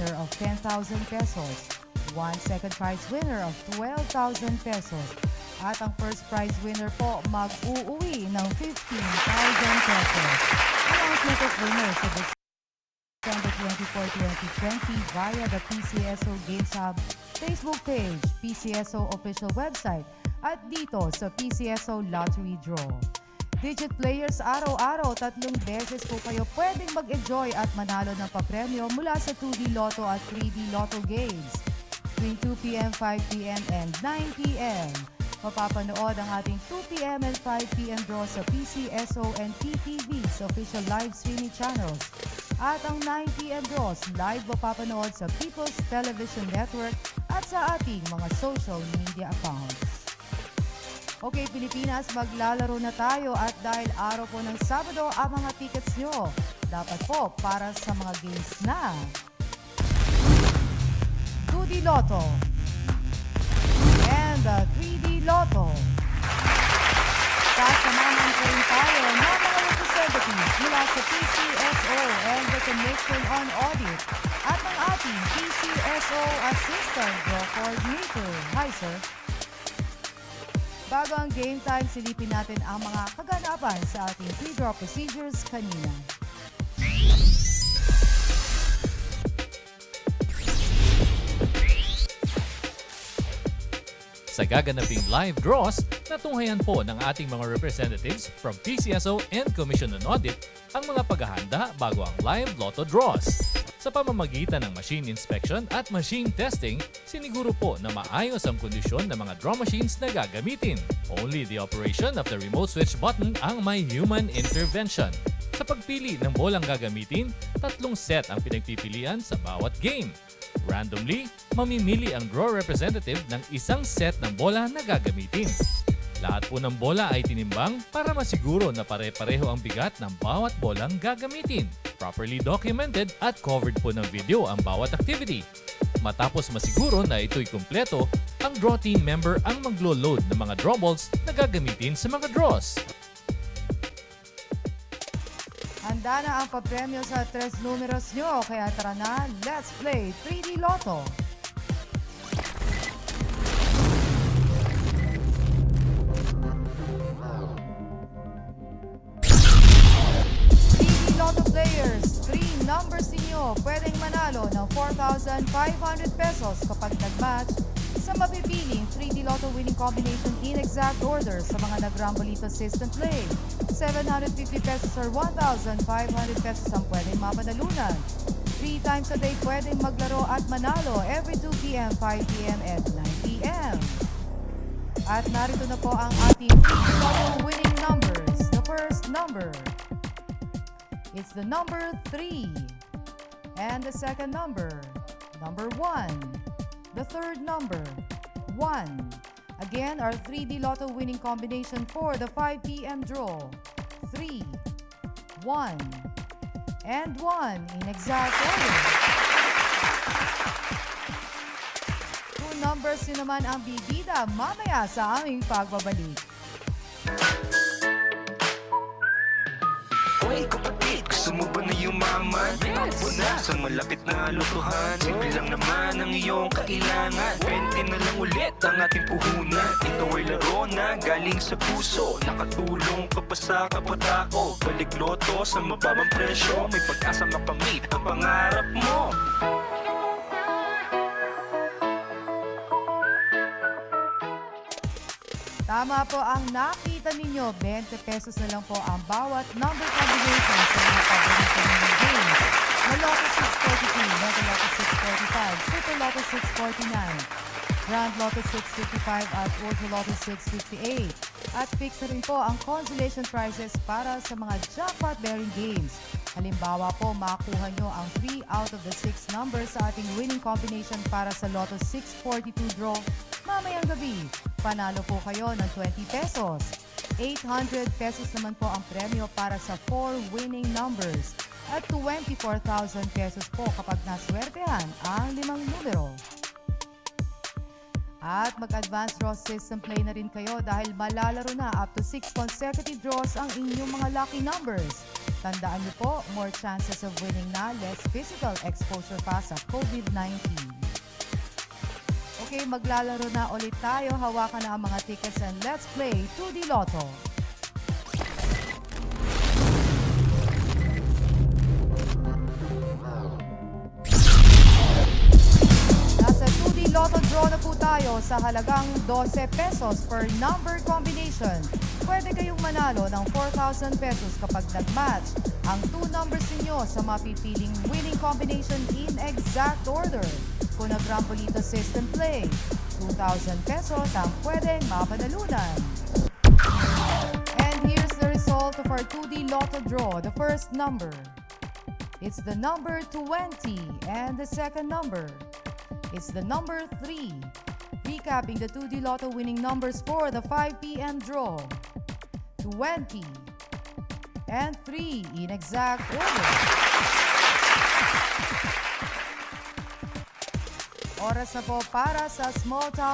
winner of 10,000 pesos, one second prize winner of 12,000 pesos, at ang first prize winner po mag-uuwi ng 15,000 pesos. Announcement of winners sa December 24, 2020 via the PCSO Games Hub Facebook page, PCSO official website, at dito sa PCSO Lottery Draw. Digit players, araw-araw 3 beses po kayo pwedeng mag-enjoy at manalo ng papremyo mula sa 2D Lotto at 3D Lotto games. Between 2 p.m., 5 p.m. and 9 p.m. Mapapanood ang ating 2 p.m. and 5 p.m. draw sa PCSO and PTV's official live streaming channels. At ang 9 p.m. draws live mapapanood sa People's Television Network at sa ating mga social media accounts. Okay, Pilipinas, maglalaro na tayo at dahil araw po ng Sabado ang mga tickets nyo, dapat po para sa mga games na 2D Lotto and 3D Lotto. Sasamahan ko rin tayo ng mga representatives mula sa PCSO and the Commission on Audit at ng ating PCSO Assistant Draw Coordinator. Hi, sir. Bago ang game time, silipin natin ang mga kaganapan sa ating pre-draw procedures kanina. Sa gaganaping live draws, natunghayan po ng ating mga representatives from PCSO and Commission on Audit ang mga paghahanda bago ang live lotto draws. Sa pamamagitan ng machine inspection at machine testing, siniguro po na maayos ang kondisyon ng mga draw machines na gagamitin. Only the operation of the remote switch button ang may human intervention. Sa pagpili ng bolang gagamitin, 3 set ang pinagpipilian sa bawat game. Randomly, mamimili ang draw representative ng isang set ng bola na gagamitin. Lahat po ng bola ay tinimbang para masiguro na pare-pareho ang bigat ng bawat bolang gagamitin. Properly documented at covered po ng video ang bawat activity. Matapos masiguro na ito'y kumpleto, ang draw team member ang maglo-load ng mga draw balls na gagamitin sa mga draws. Handa na ang papremyo sa 3 numeros nyo, kaya tara na, let's play 3D Lotto! 3D Lotto players, 3 numbers ninyo pwedeng manalo ng 4,500 pesos kapag nag-match sa mapipiling 3D Lotto winning combination in exact order sa mga nag-Rambolito system play. 750 pesos or 1,500 pesos ang pwedeng mapanalunan. 3 times a day pwedeng maglaro at manalo every 2 p.m., 5 p.m. and 9 p.m. At narito na po ang ating 3D Lotto winning numbers. The first number, it's the number 3. And the second number, number 1. The third number, 1. Again, our 3D Lotto winning combination for the 5 p.m. draw. 3, 1, and 1 in exact order. 2 numbers yun naman ang bibida mamaya sa aming pagbabalik. Hoy kapatid, gusto mo ba na yumaman? Takbo na sa malapit na lutuhan. Simple lang naman ang iyong kailangan. 20 na lang ulit ang ating puhunan. Ito ay laro na galing sa puso. Nakatulong ka pa sa kapatao. Balik loto sa mababang presyo. May pag-asa makamit ang pangarap mo. Tama po ang nakita ninyo, 20 pesos na lang po ang bawat number combination sa mga paborito ng games. Na Lotto 642, Mega Lotto 645, Super Lotto 649, Grand Lotto 655 at Ultra Lotto 658. At fix na rin po ang consolation prizes para sa mga jackpot-bearing games. Halimbawa po, makuha nyo ang 3 out of the 6 numbers sa ating winning combination para sa Lotto 642 draw mamayang gabi. Panalo po kayo ng 20 pesos. 800 pesos naman po ang premyo para sa 4 winning numbers at 24,000 pesos po kapag naswertehan ang 5 numero. At mag-advance draw system play na rin kayo dahil malalaro na up to 6 consecutive draws ang inyong mga lucky numbers. Tandaan niyo po, more chances of winning na, less physical exposure pa sa COVID-19. Okay, maglalaro na ulit tayo. Hawakan na ang mga tickets and let's play 2D Lotto. Nasa 2D Lotto draw na po tayo sa halagang 12 pesos per number combination. Pwede kayong manalo ng 4,000 pesos kapag nag-match ang 2 numbers ninyo sa mapipiling winning combination in exact order. Kung nag-Rambolito system play, 2,000 pesos ang pwedeng mapanalunan. And here's the result of our 2D Lotto draw. The first number, it's the number 20, and the second number, it's the number 3. Recapping the 2D Lotto winning numbers for the 5 p.m. draw. 20 and 3 in exact order. Oras na po para sa Small Town